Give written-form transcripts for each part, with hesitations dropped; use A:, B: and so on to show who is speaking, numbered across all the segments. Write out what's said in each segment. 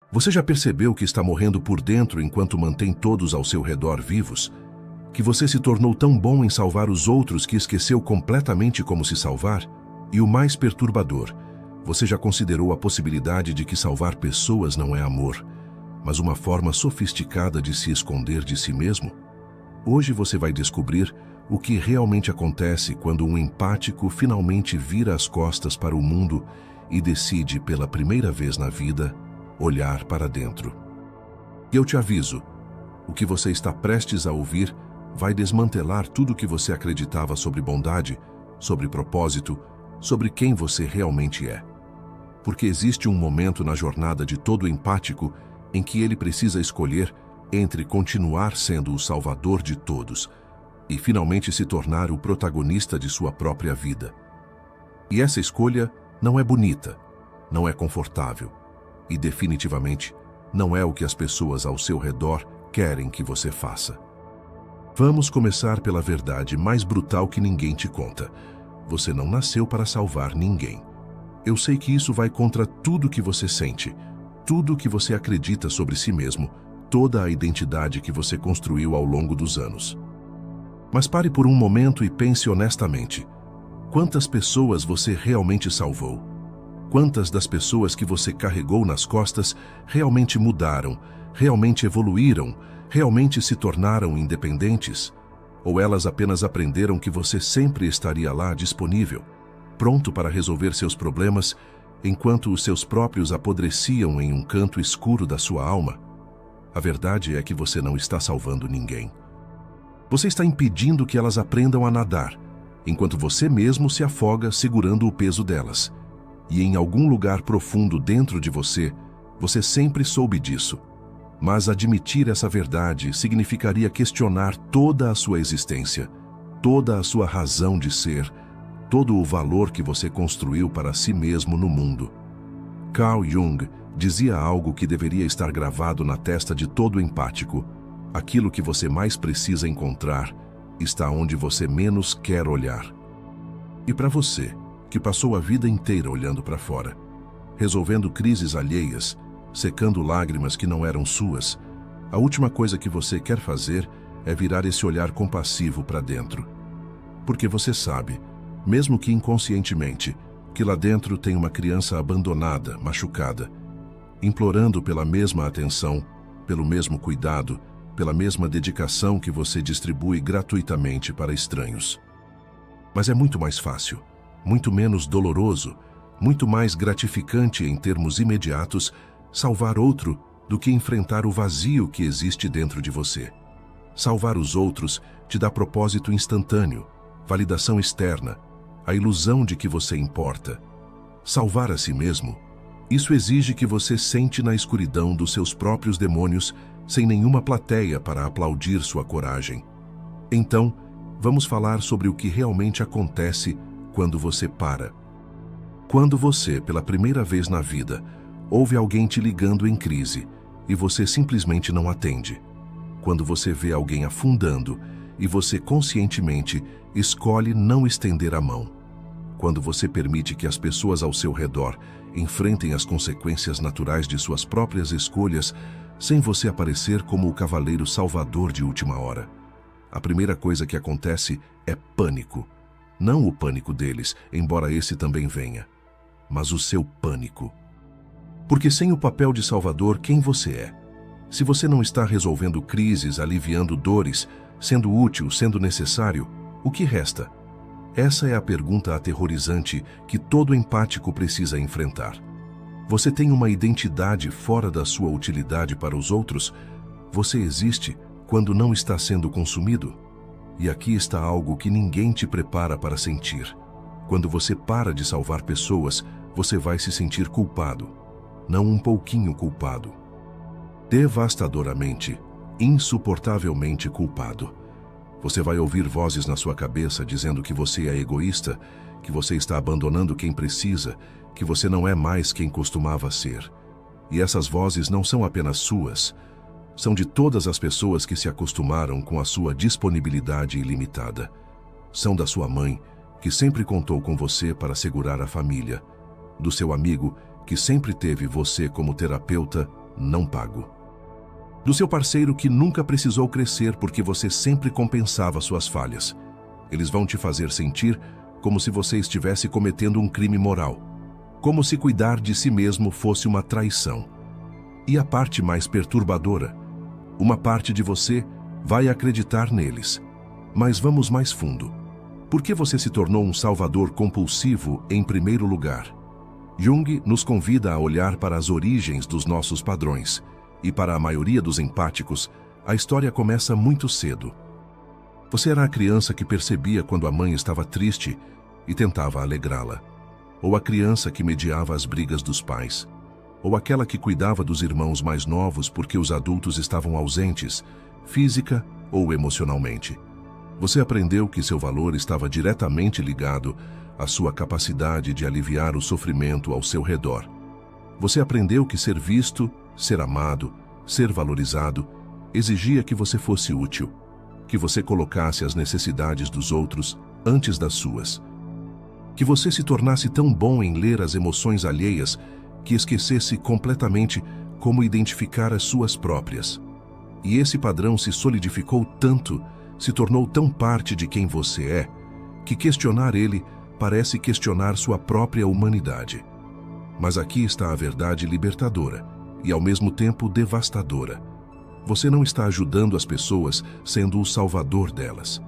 A: Você já percebeu que está morrendo por dentro enquanto mantém todos ao seu redor vivos? Que você se tornou tão bom em salvar os outros que esqueceu completamente como se salvar? E o mais perturbador, você já considerou a possibilidade de que salvar pessoas não é amor, mas uma forma sofisticada de se esconder de si mesmo? Hoje você vai descobrir o que realmente acontece quando um empático finalmente vira as costas para o mundo e decide, pela primeira vez na vida, olhar para dentro. E eu te aviso, o que você está prestes a ouvir vai desmantelar tudo o que você acreditava sobre bondade, sobre propósito, sobre quem você realmente é. Porque existe um momento na jornada de todo empático em que ele precisa escolher entre continuar sendo o salvador de todos e finalmente se tornar o protagonista de sua própria vida. E essa escolha não é bonita, não é confortável e definitivamente não é o que as pessoas ao seu redor querem que você faça. Vamos começar pela verdade mais brutal que ninguém te conta. Você não nasceu para salvar ninguém. Eu sei que isso vai contra tudo que você sente, tudo que você acredita sobre si mesmo, toda a identidade que você construiu ao longo dos anos. Mas pare por um momento e pense honestamente. Quantas pessoas você realmente salvou? Quantas das pessoas que você carregou nas costas realmente mudaram, realmente evoluíram, realmente se tornaram independentes? Ou elas apenas aprenderam que você sempre estaria lá disponível, pronto para resolver seus problemas, enquanto os seus próprios apodreciam em um canto escuro da sua alma? A verdade é que você não está salvando ninguém. Você está impedindo que elas aprendam a nadar, enquanto você mesmo se afoga segurando o peso delas. E em algum lugar profundo dentro de você, você sempre soube disso. Mas admitir essa verdade significaria questionar toda a sua existência, toda a sua razão de ser, todo o valor que você construiu para si mesmo no mundo. Carl Jung dizia algo que deveria estar gravado na testa de todo empático. Aquilo que você mais precisa encontrar está onde você menos quer olhar. E para você, que passou a vida inteira olhando para fora, resolvendo crises alheias, secando lágrimas que não eram suas, a última coisa que você quer fazer é virar esse olhar compassivo para dentro. Porque você sabe, mesmo que inconscientemente, que lá dentro tem uma criança abandonada, machucada, implorando pela mesma atenção, pelo mesmo cuidado, pela mesma dedicação que você distribui gratuitamente para estranhos. Mas é muito mais fácil, muito menos doloroso, muito mais gratificante em termos imediatos salvar outro do que enfrentar o vazio que existe dentro de você. Salvar os outros te dá propósito instantâneo, validação externa, a ilusão de que você importa. Salvar a si mesmo, isso exige que você sente na escuridão dos seus próprios demônios sem nenhuma plateia para aplaudir sua coragem. Então, vamos falar sobre o que realmente acontece quando você para. Quando você, pela primeira vez na vida, ouve alguém te ligando em crise e você simplesmente não atende. Quando você vê alguém afundando e você conscientemente escolhe não estender a mão. Quando você permite que as pessoas ao seu redor enfrentem as consequências naturais de suas próprias escolhas sem você aparecer como o cavaleiro salvador de última hora. A primeira coisa que acontece é pânico. Não o pânico deles, embora esse também venha, mas o seu pânico. Porque sem o papel de salvador, quem você é? Se você não está resolvendo crises, aliviando dores, sendo útil, sendo necessário, o que resta? Essa é a pergunta aterrorizante que todo empático precisa enfrentar. Você tem uma identidade fora da sua utilidade para os outros? Você existe quando não está sendo consumido? E aqui está algo que ninguém te prepara para sentir. Quando você para de salvar pessoas, você vai se sentir culpado. Não um pouquinho culpado. Devastadoramente, insuportavelmente culpado. Você vai ouvir vozes na sua cabeça dizendo que você é egoísta, que você está abandonando quem precisa, que você não é mais quem costumava ser. E essas vozes não são apenas suas, são de todas as pessoas que se acostumaram com a sua disponibilidade ilimitada. São da sua mãe, que sempre contou com você para segurar a família, do seu amigo, que sempre teve você como terapeuta, não pago. Do seu parceiro que nunca precisou crescer porque você sempre compensava suas falhas. Eles vão te fazer sentir como se você estivesse cometendo um crime moral, como se cuidar de si mesmo fosse uma traição. E a parte mais perturbadora, uma parte de você vai acreditar neles. Mas vamos mais fundo. Por que você se tornou um salvador compulsivo em primeiro lugar? Jung nos convida a olhar para as origens dos nossos padrões. E para a maioria dos empáticos, a história começa muito cedo. Você era a criança que percebia quando a mãe estava triste e tentava alegrá-la. Ou a criança que mediava as brigas dos pais. Ou aquela que cuidava dos irmãos mais novos porque os adultos estavam ausentes, física ou emocionalmente. Você aprendeu que seu valor estava diretamente ligado à sua capacidade de aliviar o sofrimento ao seu redor. Você aprendeu que ser visto, ser amado, ser valorizado, exigia que você fosse útil, que você colocasse as necessidades dos outros antes das suas, que você se tornasse tão bom em ler as emoções alheias que esquecesse completamente como identificar as suas próprias. E esse padrão se solidificou tanto, se tornou tão parte de quem você é, que questionar ele parece questionar sua própria humanidade. Mas aqui está a verdade libertadora e ao mesmo tempo devastadora. Você não está ajudando as pessoas sendo o salvador delas.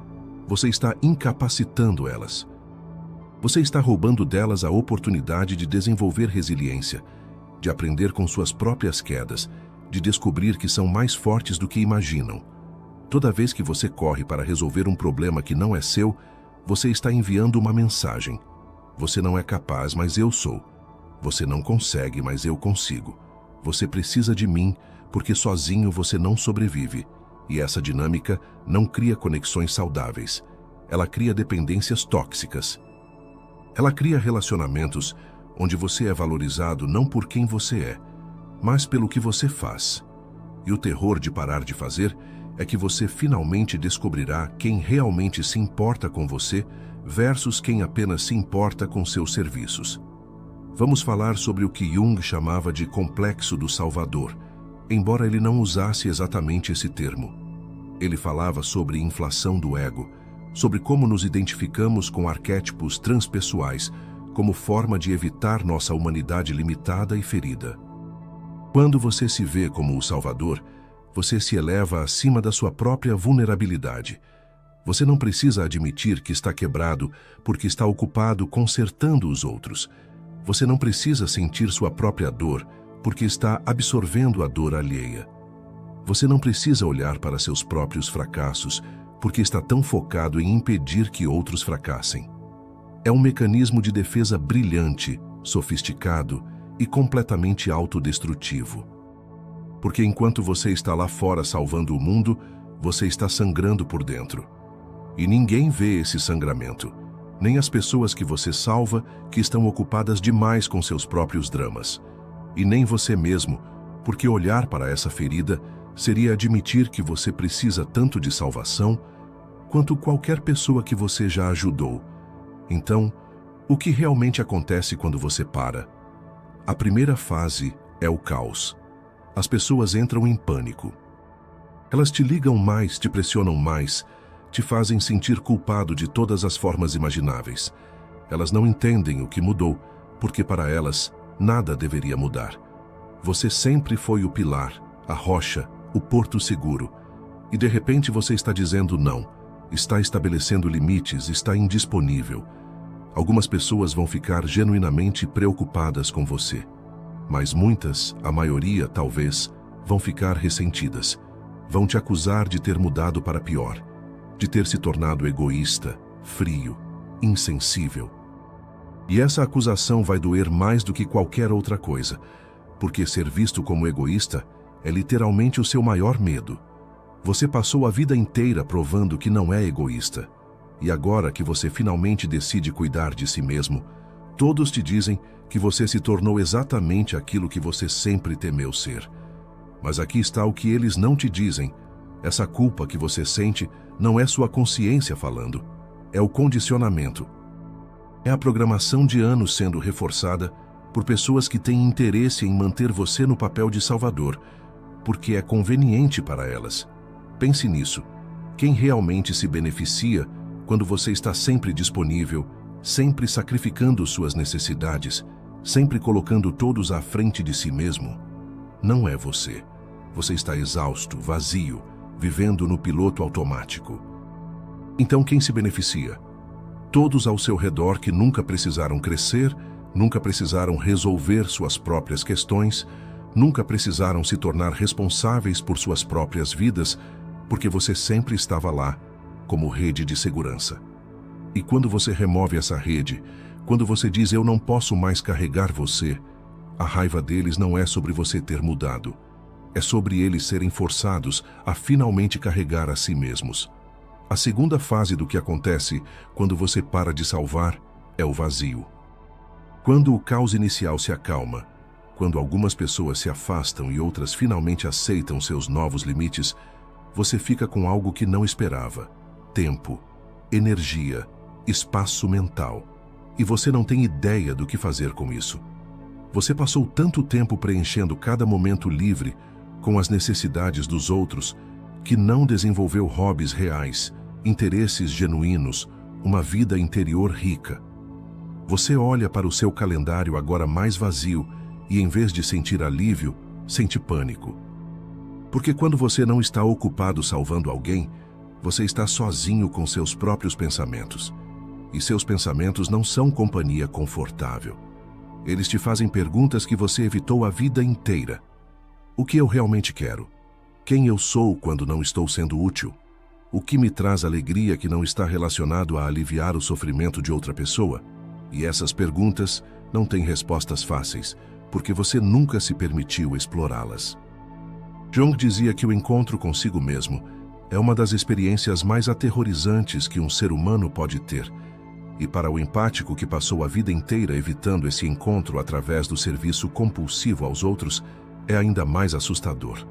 A: Você está incapacitando elas. Você está roubando delas a oportunidade de desenvolver resiliência, de aprender com suas próprias quedas, de descobrir que são mais fortes do que imaginam. Toda vez que você corre para resolver um problema que não é seu, você está enviando uma mensagem. Você não é capaz, mas eu sou. Você não consegue, mas eu consigo. Você precisa de mim, porque sozinho você não sobrevive. E essa dinâmica não cria conexões saudáveis. Ela cria dependências tóxicas. Ela cria relacionamentos onde você é valorizado não por quem você é, mas pelo que você faz. E o terror de parar de fazer é que você finalmente descobrirá quem realmente se importa com você versus quem apenas se importa com seus serviços. Vamos falar sobre o que Jung chamava de complexo do Salvador, embora ele não usasse exatamente esse termo. Ele falava sobre inflação do ego, sobre como nos identificamos com arquétipos transpessoais como forma de evitar nossa humanidade limitada e ferida. Quando você se vê como o Salvador, você se eleva acima da sua própria vulnerabilidade. Você não precisa admitir que está quebrado porque está ocupado consertando os outros. Você não precisa sentir sua própria dor porque está absorvendo a dor alheia. Você não precisa olhar para seus próprios fracassos porque está tão focado em impedir que outros fracassem. É um mecanismo de defesa brilhante, sofisticado e completamente autodestrutivo. Porque enquanto você está lá fora salvando o mundo, você está sangrando por dentro. E ninguém vê esse sangramento, nem as pessoas que você salva, que estão ocupadas demais com seus próprios dramas. E nem você mesmo, porque olhar para essa ferida seria admitir que você precisa tanto de salvação quanto qualquer pessoa que você já ajudou. Então, o que realmente acontece quando você para? A primeira fase é o caos. As pessoas entram em pânico. Elas te ligam mais, te pressionam mais, te fazem sentir culpado de todas as formas imagináveis. Elas não entendem o que mudou, porque para elas nada deveria mudar. Você sempre foi o pilar, a rocha, o porto seguro. E de repente você está dizendo não, está estabelecendo limites, está indisponível. Algumas pessoas vão ficar genuinamente preocupadas com você. Mas muitas, a maioria talvez, vão ficar ressentidas. Vão te acusar de ter mudado para pior, de ter se tornado egoísta, frio, insensível. E essa acusação vai doer mais do que qualquer outra coisa, porque ser visto como egoísta é literalmente o seu maior medo. Você passou a vida inteira provando que não é egoísta. E agora que você finalmente decide cuidar de si mesmo, todos te dizem que você se tornou exatamente aquilo que você sempre temeu ser. Mas aqui está o que eles não te dizem. Essa culpa que você sente não é sua consciência falando, é o condicionamento. É a programação de anos sendo reforçada por pessoas que têm interesse em manter você no papel de salvador, porque é conveniente para elas. Pense nisso. Quem realmente se beneficia quando você está sempre disponível, sempre sacrificando suas necessidades, sempre colocando todos à frente de si mesmo? Não é você. Você está exausto, vazio, vivendo no piloto automático. Então quem se beneficia? Todos ao seu redor que nunca precisaram crescer, nunca precisaram resolver suas próprias questões, nunca precisaram se tornar responsáveis por suas próprias vidas, porque você sempre estava lá, como rede de segurança. E quando você remove essa rede, quando você diz eu não posso mais carregar você, a raiva deles não é sobre você ter mudado. É sobre eles serem forçados a finalmente carregar a si mesmos. A segunda fase do que acontece quando você para de salvar é o vazio. Quando o caos inicial se acalma, quando algumas pessoas se afastam e outras finalmente aceitam seus novos limites, você fica com algo que não esperava: tempo, energia, espaço mental. E você não tem ideia do que fazer com isso. Você passou tanto tempo preenchendo cada momento livre com as necessidades dos outros que não desenvolveu hobbies reais, interesses genuínos, uma vida interior rica. Você olha para o seu calendário agora mais vazio e, em vez de sentir alívio, sente pânico. Porque quando você não está ocupado salvando alguém, você está sozinho com seus próprios pensamentos. E seus pensamentos não são companhia confortável. Eles te fazem perguntas que você evitou a vida inteira. O que eu realmente quero? Quem eu sou quando não estou sendo útil? O que me traz alegria que não está relacionado a aliviar o sofrimento de outra pessoa? E essas perguntas não têm respostas fáceis, porque você nunca se permitiu explorá-las. Jung dizia que o encontro consigo mesmo é uma das experiências mais aterrorizantes que um ser humano pode ter. E para o empático que passou a vida inteira evitando esse encontro através do serviço compulsivo aos outros, é ainda mais assustador.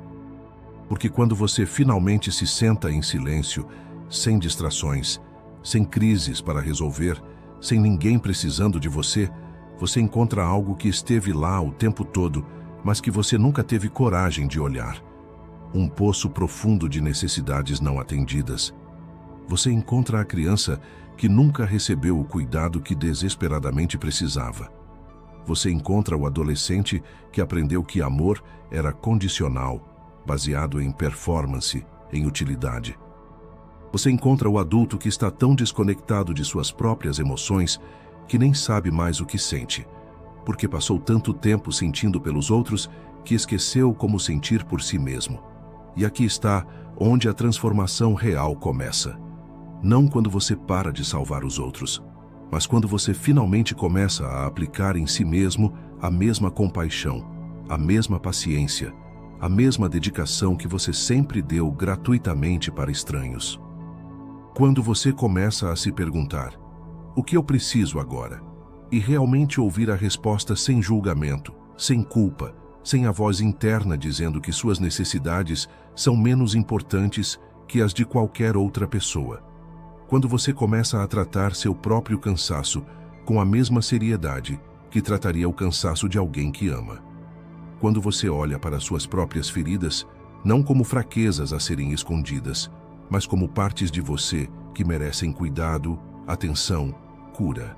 A: Porque quando você finalmente se senta em silêncio, sem distrações, sem crises para resolver, sem ninguém precisando de você, você encontra algo que esteve lá o tempo todo, mas que você nunca teve coragem de olhar. Um poço profundo de necessidades não atendidas. Você encontra a criança que nunca recebeu o cuidado que desesperadamente precisava. Você encontra o adolescente que aprendeu que amor era condicional, baseado em performance, em utilidade. Você encontra o adulto que está tão desconectado de suas próprias emoções que nem sabe mais o que sente, porque passou tanto tempo sentindo pelos outros que esqueceu como sentir por si mesmo. E aqui está onde a transformação real começa. Não quando você para de salvar os outros, mas quando você finalmente começa a aplicar em si mesmo a mesma compaixão, a mesma paciência, a mesma dedicação que você sempre deu gratuitamente para estranhos. Quando você começa a se perguntar: o que eu preciso agora? E realmente ouvir a resposta sem julgamento, sem culpa, sem a voz interna dizendo que suas necessidades são menos importantes que as de qualquer outra pessoa. Quando você começa a tratar seu próprio cansaço com a mesma seriedade que trataria o cansaço de alguém que ama. Quando você olha para suas próprias feridas, não como fraquezas a serem escondidas, mas como partes de você que merecem cuidado, atenção, cura.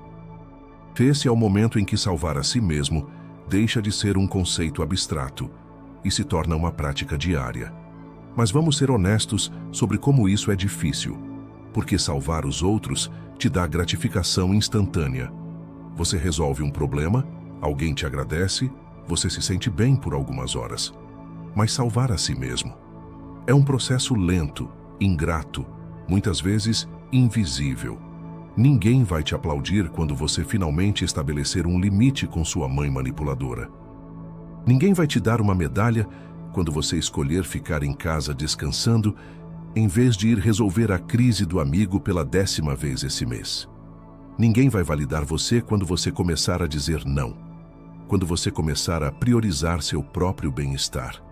A: Esse é o momento em que salvar a si mesmo deixa de ser um conceito abstrato e se torna uma prática diária. Mas vamos ser honestos sobre como isso é difícil. Porque salvar os outros te dá gratificação instantânea. Você resolve um problema, alguém te agradece, você se sente bem por algumas horas. Mas salvar a si mesmo é um processo lento, ingrato, muitas vezes invisível. Ninguém vai te aplaudir quando você finalmente estabelecer um limite com sua mãe manipuladora. Ninguém vai te dar uma medalha quando você escolher ficar em casa descansando em vez de ir resolver a crise do amigo pela 10ª vez esse mês. Ninguém vai validar você quando você começar a dizer não. Quando você começar a priorizar seu próprio bem-estar.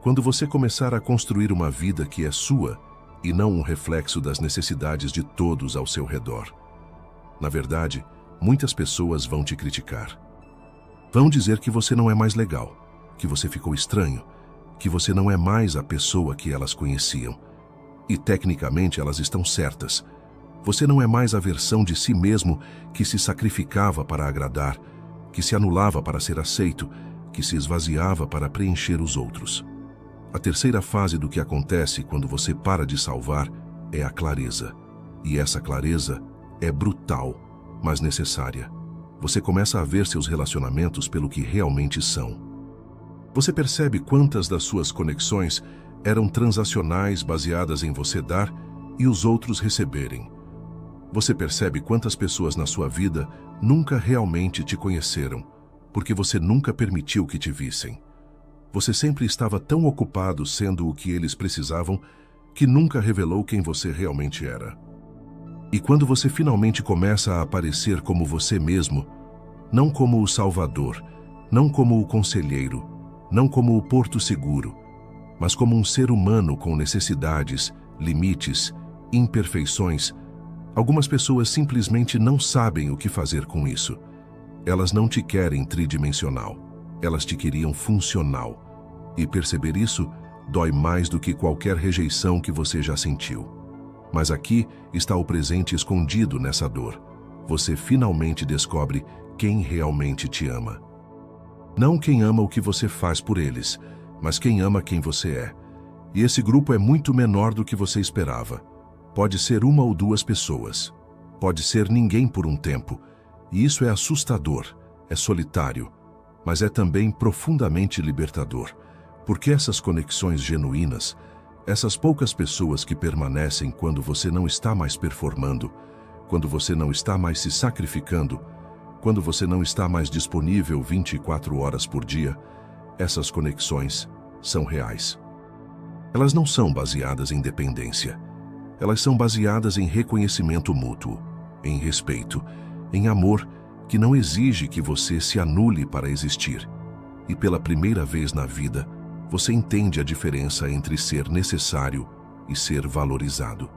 A: Quando você começar a construir uma vida que é sua e não um reflexo das necessidades de todos ao seu redor. Na verdade, muitas pessoas vão te criticar. Vão dizer que você não é mais legal, que você ficou estranho, que você não é mais a pessoa que elas conheciam. E tecnicamente elas estão certas. Você não é mais a versão de si mesmo que se sacrificava para agradar, que se anulava para ser aceito, que se esvaziava para preencher os outros. A terceira fase do que acontece quando você para de salvar é a clareza. E essa clareza é brutal, mas necessária. Você começa a ver seus relacionamentos pelo que realmente são. Você percebe quantas das suas conexões eram transacionais baseadas em você dar e os outros receberem. Você percebe quantas pessoas na sua vida nunca realmente te conheceram, porque você nunca permitiu que te vissem. Você sempre estava tão ocupado sendo o que eles precisavam que nunca revelou quem você realmente era. E quando você finalmente começa a aparecer como você mesmo, não como o salvador, não como o conselheiro, não como o porto seguro, mas como um ser humano com necessidades, limites, imperfeições, algumas pessoas simplesmente não sabem o que fazer com isso. Elas não te querem tridimensional, elas te queriam funcional. E perceber isso dói mais do que qualquer rejeição que você já sentiu. Mas aqui está o presente escondido nessa dor. Você finalmente descobre quem realmente te ama. Não quem ama o que você faz por eles, mas quem ama quem você é. E esse grupo é muito menor do que você esperava. Pode ser uma ou duas pessoas. Pode ser ninguém por um tempo. E isso é assustador, é solitário, mas é também profundamente libertador. Porque essas conexões genuínas, essas poucas pessoas que permanecem quando você não está mais performando, quando você não está mais se sacrificando, quando você não está mais disponível 24 horas por dia, essas conexões são reais. Elas não são baseadas em dependência. Elas são baseadas em reconhecimento mútuo, em respeito, em amor que não exige que você se anule para existir. E pela primeira vez na vida, você entende a diferença entre ser necessário e ser valorizado.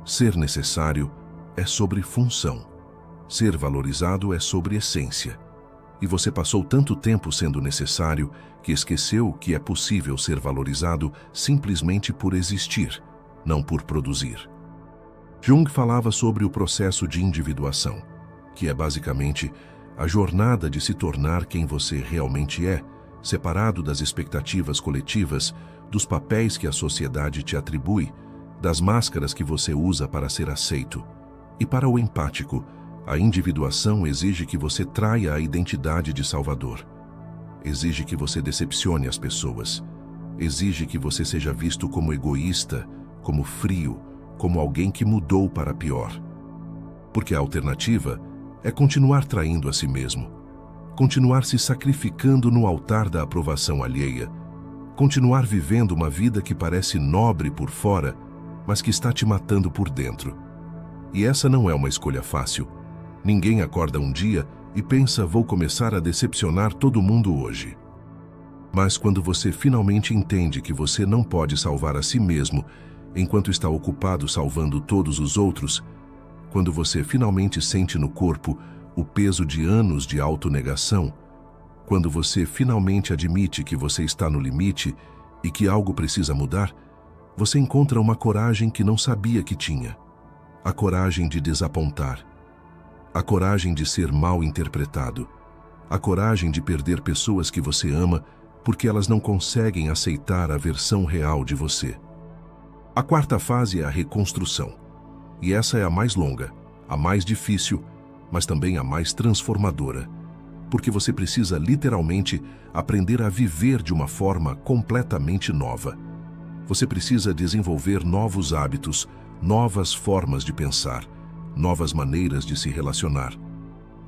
A: Ser necessário é sobre função. Ser valorizado é sobre essência. E você passou tanto tempo sendo necessário que esqueceu que é possível ser valorizado simplesmente por existir, não por produzir. Jung falava sobre o processo de individuação, que é basicamente a jornada de se tornar quem você realmente é, separado das expectativas coletivas, dos papéis que a sociedade te atribui, das máscaras que você usa para ser aceito. E para o empático, a individuação exige que você traia a identidade de salvador. Exige que você decepcione as pessoas. Exige que você seja visto como egoísta, como frio, como alguém que mudou para pior. Porque a alternativa é continuar traindo a si mesmo, continuar se sacrificando no altar da aprovação alheia, continuar vivendo uma vida que parece nobre por fora, mas que está te matando por dentro. E essa não é uma escolha fácil. Ninguém acorda um dia e pensa, vou começar a decepcionar todo mundo hoje. Mas quando você finalmente entende que você não pode salvar a si mesmo enquanto está ocupado salvando todos os outros, quando você finalmente sente no corpo o peso de anos de autonegação, quando você finalmente admite que você está no limite e que algo precisa mudar, você encontra uma coragem que não sabia que tinha. A coragem de desapontar. A coragem de ser mal interpretado. A coragem de perder pessoas que você ama porque elas não conseguem aceitar a versão real de você. A quarta fase é a reconstrução. E essa é a mais longa, a mais difícil, mas também a mais transformadora. Porque você precisa literalmente aprender a viver de uma forma completamente nova. Você precisa desenvolver novos hábitos, novas formas de pensar, novas maneiras de se relacionar.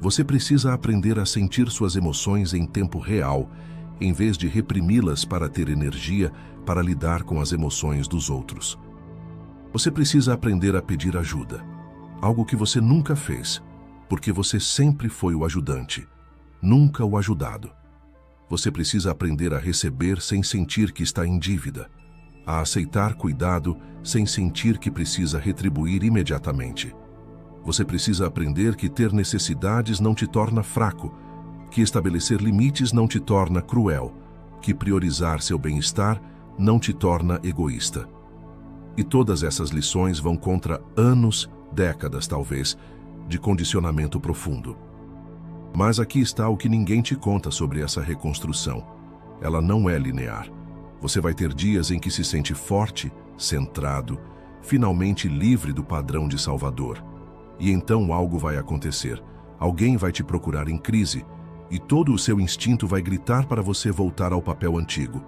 A: Você precisa aprender a sentir suas emoções em tempo real, em vez de reprimi-las para ter energia para lidar com as emoções dos outros. Você precisa aprender a pedir ajuda, algo que você nunca fez, porque você sempre foi o ajudante, nunca o ajudado. Você precisa aprender a receber sem sentir que está em dívida, a aceitar cuidado sem sentir que precisa retribuir imediatamente. Você precisa aprender que ter necessidades não te torna fraco. que estabelecer limites não te torna cruel, que priorizar seu bem-estar não te torna egoísta. E todas essas lições vão contra anos, décadas talvez, de condicionamento profundo. Mas aqui está o que ninguém te conta sobre essa reconstrução. Ela não é linear. Você vai ter dias em que se sente forte, centrado, finalmente livre do padrão de Salvador. E então algo vai acontecer. Alguém vai te procurar em crise, e todo o seu instinto vai gritar para você voltar ao papel antigo.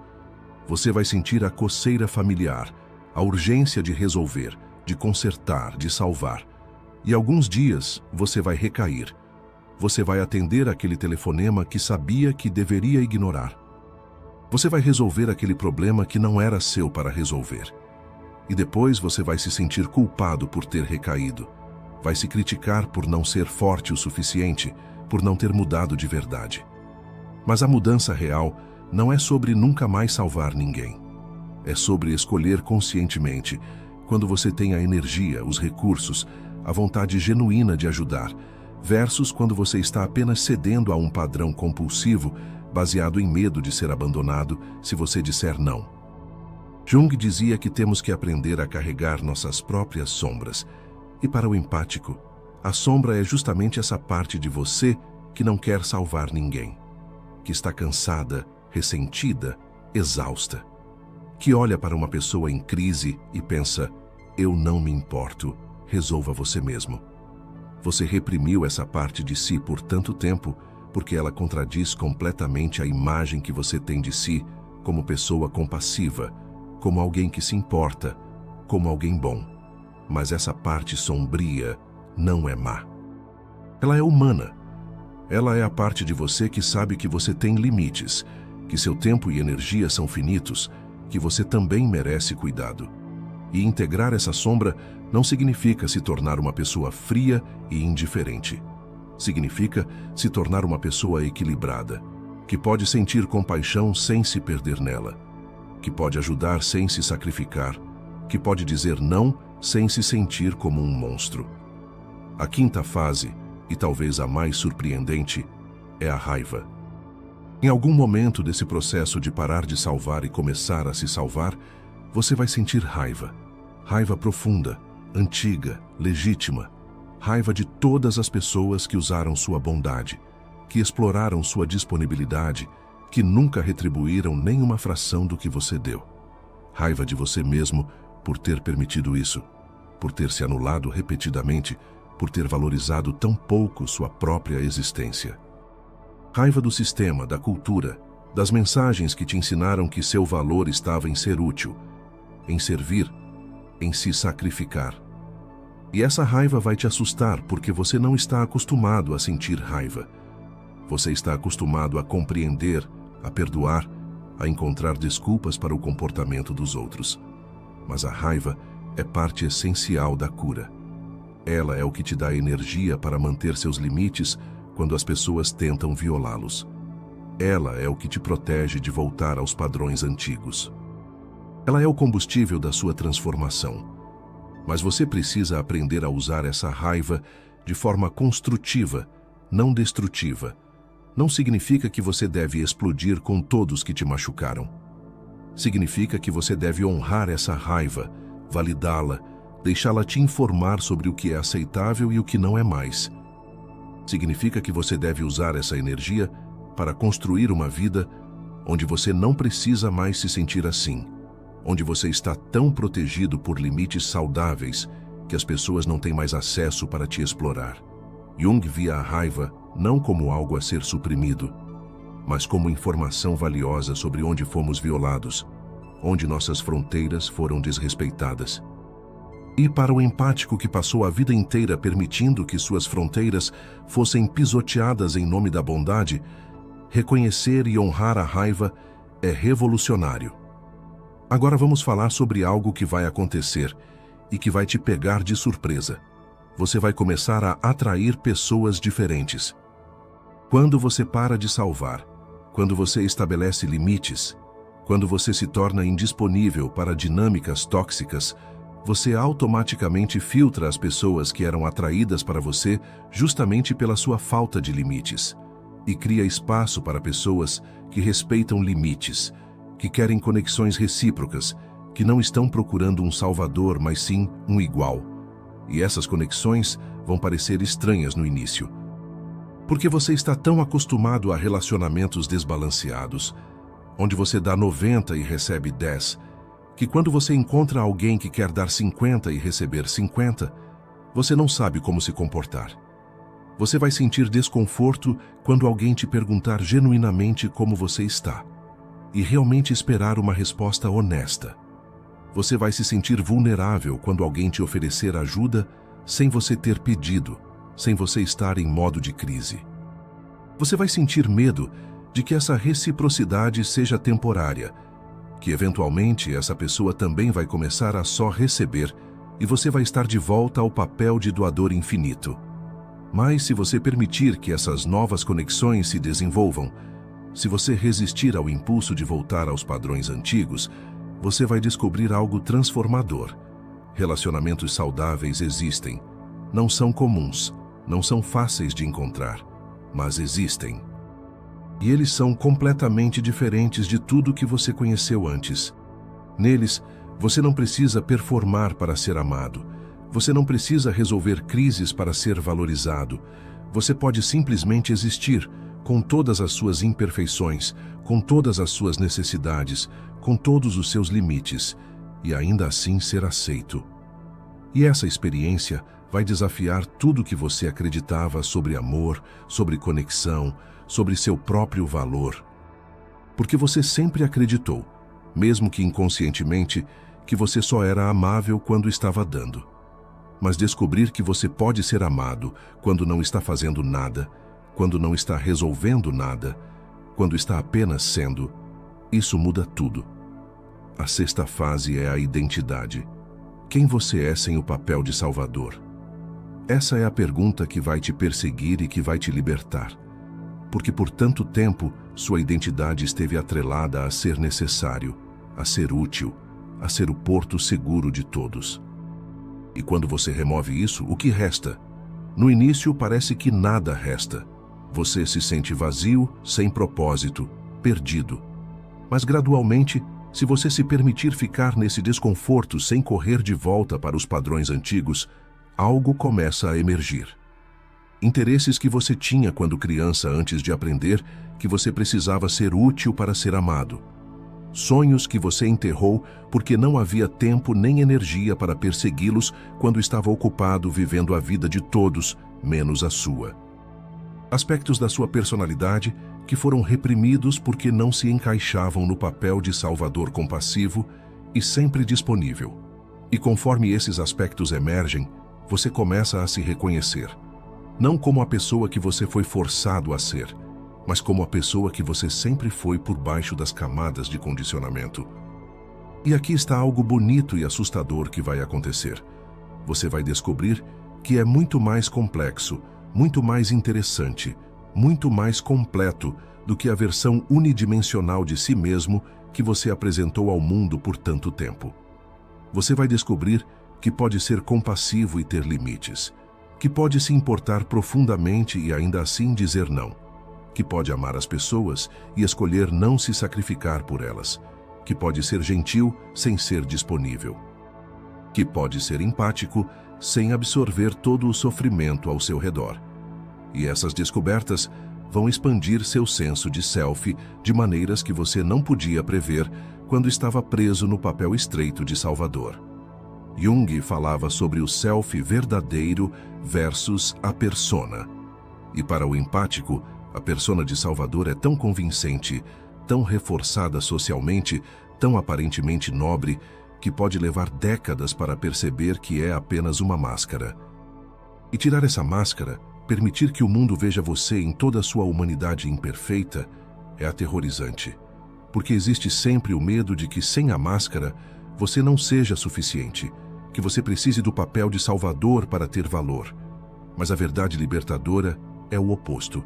A: Você vai sentir a coceira familiar, a urgência de resolver, de consertar, de salvar. E alguns dias você vai recair. Você vai atender aquele telefonema que sabia que deveria ignorar. Você vai resolver aquele problema que não era seu para resolver. E depois você vai se sentir culpado por ter recaído. Vai se criticar por não ser forte o suficiente, por não ter mudado de verdade. Mas a mudança real não é sobre nunca mais salvar ninguém. É sobre escolher conscientemente, quando você tem a energia, os recursos, a vontade genuína de ajudar, versus quando você está apenas cedendo a um padrão compulsivo baseado em medo de ser abandonado se você disser não. Jung dizia que temos que aprender a carregar nossas próprias sombras. E para o empático, a sombra é justamente essa parte de você que não quer salvar ninguém, que está cansada, ressentida, exausta, que olha para uma pessoa em crise e pensa: eu não me importo, resolva você mesmo. Você reprimiu essa parte de si por tanto tempo porque ela contradiz completamente a imagem que você tem de si como pessoa compassiva, como alguém que se importa, como alguém bom. Mas essa parte sombria não é má. Ela é humana. Ela é a parte de você que sabe que você tem limites, que seu tempo e energia são finitos, que você também merece cuidado. E integrar essa sombra não significa se tornar uma pessoa fria e indiferente. Significa se tornar uma pessoa equilibrada, que pode sentir compaixão sem se perder nela, que pode ajudar sem se sacrificar, que pode dizer não sem se sentir como um monstro. A quinta fase, e talvez a mais surpreendente, é a raiva. Em algum momento desse processo de parar de salvar e começar a se salvar, você vai sentir raiva. Raiva profunda, antiga, legítima. Raiva de todas as pessoas que usaram sua bondade, que exploraram sua disponibilidade, que nunca retribuíram nem uma fração do que você deu. Raiva de você mesmo por ter permitido isso, por ter se anulado repetidamente, por ter valorizado tão pouco sua própria existência. Raiva do sistema, da cultura, das mensagens que te ensinaram que seu valor estava em ser útil, em servir, em se sacrificar. E essa raiva vai te assustar porque você não está acostumado a sentir raiva. Você está acostumado a compreender, a perdoar, a encontrar desculpas para o comportamento dos outros. Mas a raiva é parte essencial da cura. Ela é o que te dá energia para manter seus limites quando as pessoas tentam violá-los. Ela é o que te protege de voltar aos padrões antigos. Ela é o combustível da sua transformação. Mas você precisa aprender a usar essa raiva de forma construtiva, não destrutiva. Não significa que você deve explodir com todos que te machucaram. Significa que você deve honrar essa raiva, validá-la, deixá-la te informar sobre o que é aceitável e o que não é mais. Significa que você deve usar essa energia para construir uma vida onde você não precisa mais se sentir assim, onde você está tão protegido por limites saudáveis que as pessoas não têm mais acesso para te explorar. Jung via a raiva não como algo a ser suprimido, mas como informação valiosa sobre onde fomos violados, onde nossas fronteiras foram desrespeitadas. E para o empático que passou a vida inteira permitindo que suas fronteiras fossem pisoteadas em nome da bondade, reconhecer e honrar a raiva é revolucionário. Agora vamos falar sobre algo que vai acontecer e que vai te pegar de surpresa. Você vai começar a atrair pessoas diferentes. Quando você para de salvar, quando você estabelece limites, quando você se torna indisponível para dinâmicas tóxicas, você automaticamente filtra as pessoas que eram atraídas para você justamente pela sua falta de limites. e cria espaço para pessoas que respeitam limites, que querem conexões recíprocas, que não estão procurando um salvador, mas sim um igual. E essas conexões vão parecer estranhas no início. Porque você está tão acostumado a relacionamentos desbalanceados, onde você dá 90 e recebe 10, que quando você encontra alguém que quer dar 50 e receber 50, você não sabe como se comportar. Você vai sentir desconforto quando alguém te perguntar genuinamente como você está, e realmente esperar uma resposta honesta. Você vai se sentir vulnerável quando alguém te oferecer ajuda sem você ter pedido, sem você estar em modo de crise. Você vai sentir medo de que essa reciprocidade seja temporária, que eventualmente essa pessoa também vai começar a só receber e você vai estar de volta ao papel de doador infinito. Mas se você permitir que essas novas conexões se desenvolvam, se você resistir ao impulso de voltar aos padrões antigos, você vai descobrir algo transformador. Relacionamentos saudáveis existem. Não são comuns, não são fáceis de encontrar, mas existem. E eles são completamente diferentes de tudo que você conheceu antes. Neles, você não precisa performar para ser amado. Você não precisa resolver crises para ser valorizado. Você pode simplesmente existir, com todas as suas imperfeições, com todas as suas necessidades, com todos os seus limites, e ainda assim ser aceito. E essa experiência vai desafiar tudo que você acreditava sobre amor, sobre conexão, sobre seu próprio valor. Porque você sempre acreditou, mesmo que inconscientemente, que você só era amável quando estava dando. Mas descobrir que você pode ser amado quando não está fazendo nada, quando não está resolvendo nada, quando está apenas sendo, isso muda tudo. A sexta fase é a identidade. Quem você é sem o papel de salvador? Essa é a pergunta que vai te perseguir e que vai te libertar. Porque por tanto tempo, sua identidade esteve atrelada a ser necessário, a ser útil, a ser o porto seguro de todos. E quando você remove isso, o que resta? No início parece que nada resta. Você se sente vazio, sem propósito, perdido. Mas gradualmente, se você se permitir ficar nesse desconforto sem correr de volta para os padrões antigos, algo começa a emergir. Interesses que você tinha quando criança antes de aprender que você precisava ser útil para ser amado. Sonhos que você enterrou porque não havia tempo nem energia para persegui-los quando estava ocupado vivendo a vida de todos, menos a sua. Aspectos da sua personalidade que foram reprimidos porque não se encaixavam no papel de salvador compassivo e sempre disponível. E conforme esses aspectos emergem, você começa a se reconhecer. Não como a pessoa que você foi forçado a ser, mas como a pessoa que você sempre foi por baixo das camadas de condicionamento. E aqui está algo bonito e assustador que vai acontecer. Você vai descobrir que é muito mais complexo, muito mais interessante, muito mais completo do que a versão unidimensional de si mesmo que você apresentou ao mundo por tanto tempo. Você vai descobrir que pode ser compassivo e ter limites, que pode se importar profundamente e ainda assim dizer não, que pode amar as pessoas e escolher não se sacrificar por elas, que pode ser gentil sem ser disponível, que pode ser empático sem absorver todo o sofrimento ao seu redor. E essas descobertas vão expandir seu senso de self de maneiras que você não podia prever quando estava preso no papel estreito de salvador. Jung falava sobre o self verdadeiro versus a persona. E para o empático, a persona de salvador é tão convincente, tão reforçada socialmente, tão aparentemente nobre, que pode levar décadas para perceber que é apenas uma máscara. E tirar essa máscara, permitir que o mundo veja você em toda a sua humanidade imperfeita, é aterrorizante. Porque existe sempre o medo de que, sem a máscara, você não seja suficiente, que você precise do papel de salvador para ter valor. Mas a verdade libertadora é o oposto.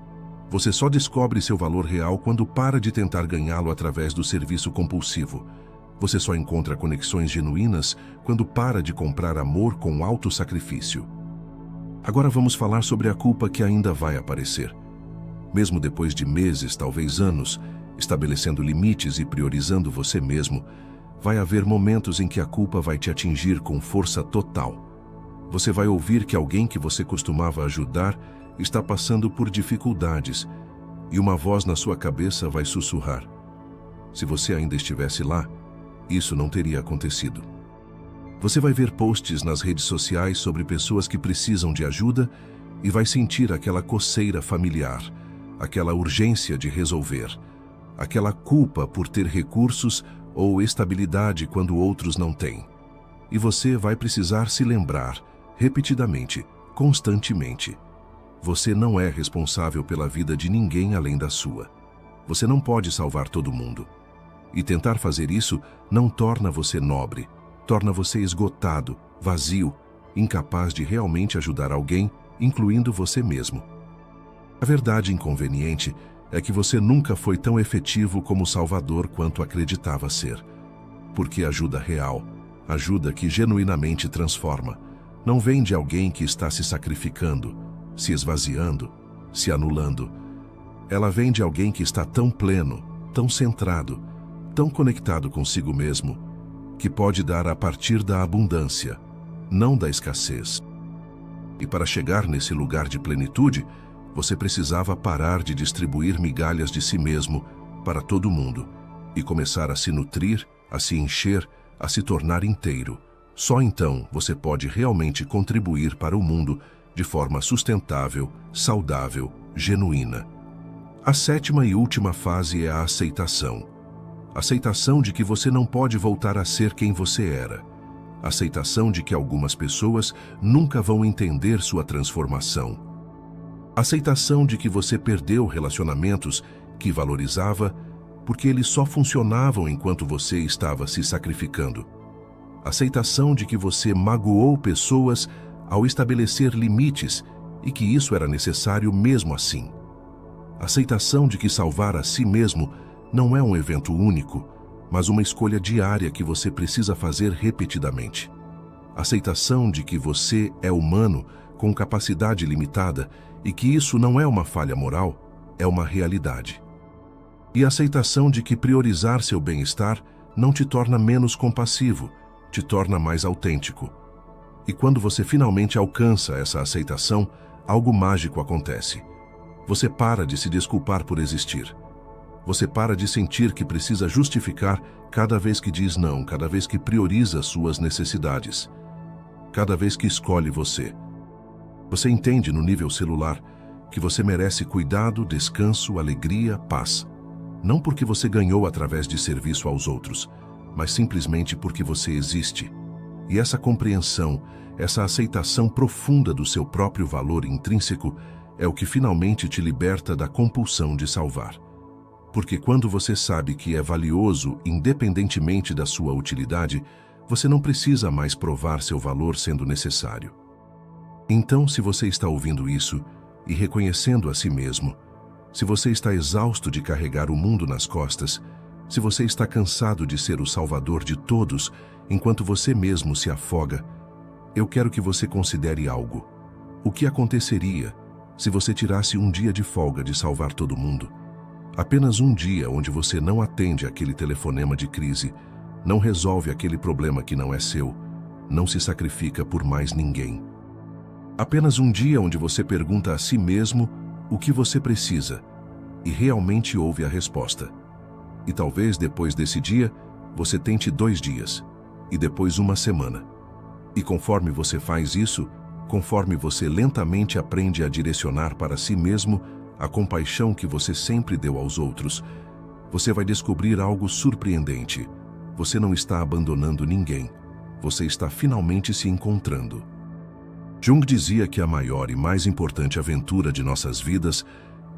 A: Você só descobre seu valor real quando para de tentar ganhá-lo através do serviço compulsivo. Você só encontra conexões genuínas quando para de comprar amor com autossacrifício. Agora vamos falar sobre a culpa que ainda vai aparecer. mesmo depois de meses, talvez anos, estabelecendo limites e priorizando você mesmo, vai haver momentos em que a culpa vai te atingir com força total. Você vai ouvir que alguém que você costumava ajudar está passando por dificuldades e uma voz na sua cabeça vai sussurrar: se você ainda estivesse lá, isso não teria acontecido. Você vai ver posts nas redes sociais sobre pessoas que precisam de ajuda e vai sentir aquela coceira familiar, aquela urgência de resolver, aquela culpa por ter recursos ou estabilidade quando outros não têm. E você vai precisar se lembrar, repetidamente, constantemente: você não é responsável pela vida de ninguém além da sua. Você não pode salvar todo mundo. E tentar fazer isso não torna você nobre, torna você esgotado, vazio, incapaz de realmente ajudar alguém, incluindo você mesmo. A verdade inconveniente é que você nunca foi tão efetivo como salvador quanto acreditava ser. Porque ajuda real, ajuda que genuinamente transforma, não vem de alguém que está se sacrificando, se esvaziando, se anulando. Ela vem de alguém que está tão pleno, tão centrado, tão conectado consigo mesmo, que pode dar a partir da abundância, não da escassez. E para chegar nesse lugar de plenitude, você precisava parar de distribuir migalhas de si mesmo para todo mundo e começar a se nutrir, a se encher, a se tornar inteiro. Só então você pode realmente contribuir para o mundo de forma sustentável, saudável, genuína. A sétima e última fase é a aceitação. Aceitação de que você não pode voltar a ser quem você era. Aceitação de que algumas pessoas nunca vão entender sua transformação. Aceitação de que você perdeu relacionamentos que valorizava porque eles só funcionavam enquanto você estava se sacrificando. Aceitação de que você magoou pessoas ao estabelecer limites e que isso era necessário mesmo assim. Aceitação de que salvar a si mesmo não é um evento único, mas uma escolha diária que você precisa fazer repetidamente. Aceitação de que você é humano, com capacidade limitada, e que isso não é uma falha moral, é uma realidade. E a aceitação de que priorizar seu bem-estar não te torna menos compassivo, te torna mais autêntico. E quando você finalmente alcança essa aceitação, algo mágico acontece. Você para de se desculpar por existir. Você para de sentir que precisa justificar cada vez que diz não, cada vez que prioriza suas necessidades, cada vez que escolhe você. Você entende no nível celular que você merece cuidado, descanso, alegria, paz. Não porque você ganhou através de serviço aos outros, mas simplesmente porque você existe. E essa compreensão, essa aceitação profunda do seu próprio valor intrínseco é o que finalmente te liberta da compulsão de salvar. Porque quando você sabe que é valioso independentemente da sua utilidade, você não precisa mais provar seu valor sendo necessário. Então, se você está ouvindo isso e reconhecendo a si mesmo, se você está exausto de carregar o mundo nas costas, se você está cansado de ser o salvador de todos enquanto você mesmo se afoga, eu quero que você considere algo. O que aconteceria se você tirasse um dia de folga de salvar todo mundo? Apenas um dia onde você não atende aquele telefonema de crise, não resolve aquele problema que não é seu, não se sacrifica por mais ninguém. Apenas um dia onde você pergunta a si mesmo o que você precisa e realmente ouve a resposta. E talvez depois desse dia, você tente 2 dias e depois 1 semana. E conforme você faz isso, conforme você lentamente aprende a direcionar para si mesmo a compaixão que você sempre deu aos outros, você vai descobrir algo surpreendente. Você não está abandonando ninguém. Você está finalmente se encontrando. Jung dizia que a maior e mais importante aventura de nossas vidas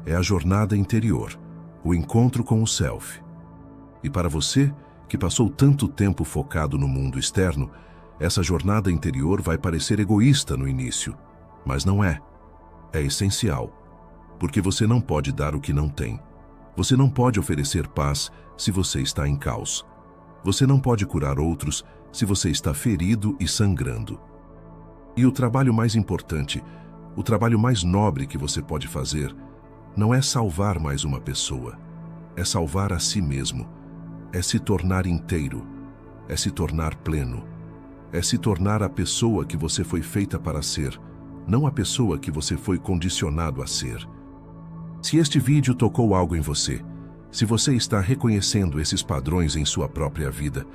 A: é a jornada interior, o encontro com o self. E para você, que passou tanto tempo focado no mundo externo, essa jornada interior vai parecer egoísta no início, mas não é. É essencial, porque você não pode dar o que não tem. Você não pode oferecer paz se você está em caos. Você não pode curar outros se você está ferido e sangrando. E o trabalho mais importante, o trabalho mais nobre que você pode fazer, não é salvar mais uma pessoa, é salvar a si mesmo, é se tornar inteiro, é se tornar pleno, é se tornar a pessoa que você foi feita para ser, não a pessoa que você foi condicionado a ser. Se este vídeo tocou algo em você, se você está reconhecendo esses padrões em sua própria vida,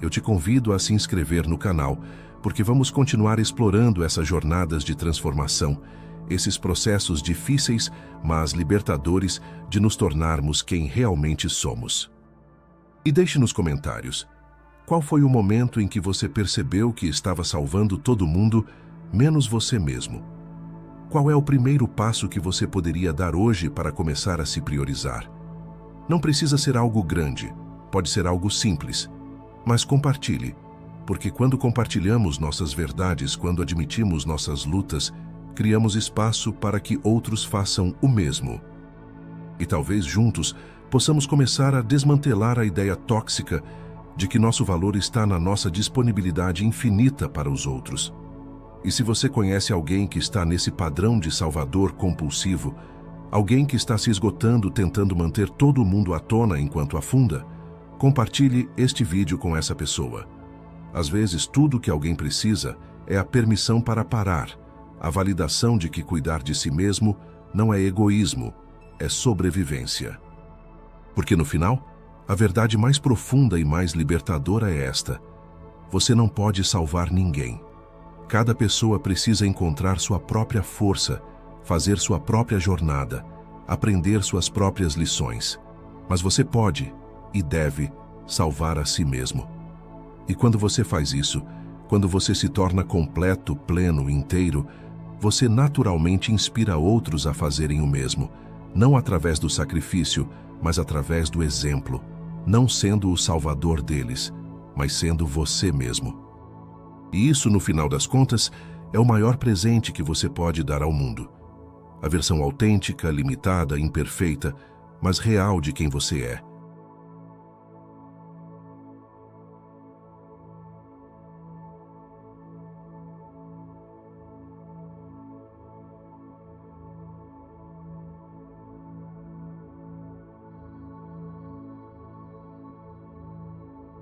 A: eu te convido a se inscrever no canal, porque vamos continuar explorando essas jornadas de transformação, esses processos difíceis, mas libertadores de nos tornarmos quem realmente somos. E deixe nos comentários, qual foi o momento em que você percebeu que estava salvando todo mundo, menos você mesmo? Qual é o primeiro passo que você poderia dar hoje para começar a se priorizar? Não precisa ser algo grande, pode ser algo simples, mas compartilhe, porque quando compartilhamos nossas verdades, quando admitimos nossas lutas, criamos espaço para que outros façam o mesmo. E talvez juntos possamos começar a desmantelar a ideia tóxica de que nosso valor está na nossa disponibilidade infinita para os outros. E se você conhece alguém que está nesse padrão de salvador compulsivo, alguém que está se esgotando tentando manter todo mundo à tona enquanto afunda, compartilhe este vídeo com essa pessoa. Às vezes, tudo que alguém precisa é a permissão para parar, a validação de que cuidar de si mesmo não é egoísmo, é sobrevivência. Porque no final, a verdade mais profunda e mais libertadora é esta: você não pode salvar ninguém. Cada pessoa precisa encontrar sua própria força, fazer sua própria jornada, aprender suas próprias lições. Mas você pode e deve salvar a si mesmo. E quando você faz isso, quando você se torna completo, pleno, inteiro, você naturalmente inspira outros a fazerem o mesmo, não através do sacrifício, mas através do exemplo, não sendo o salvador deles, mas sendo você mesmo. E isso, no final das contas, é o maior presente que você pode dar ao mundo. A versão autêntica, limitada, imperfeita, mas real de quem você é.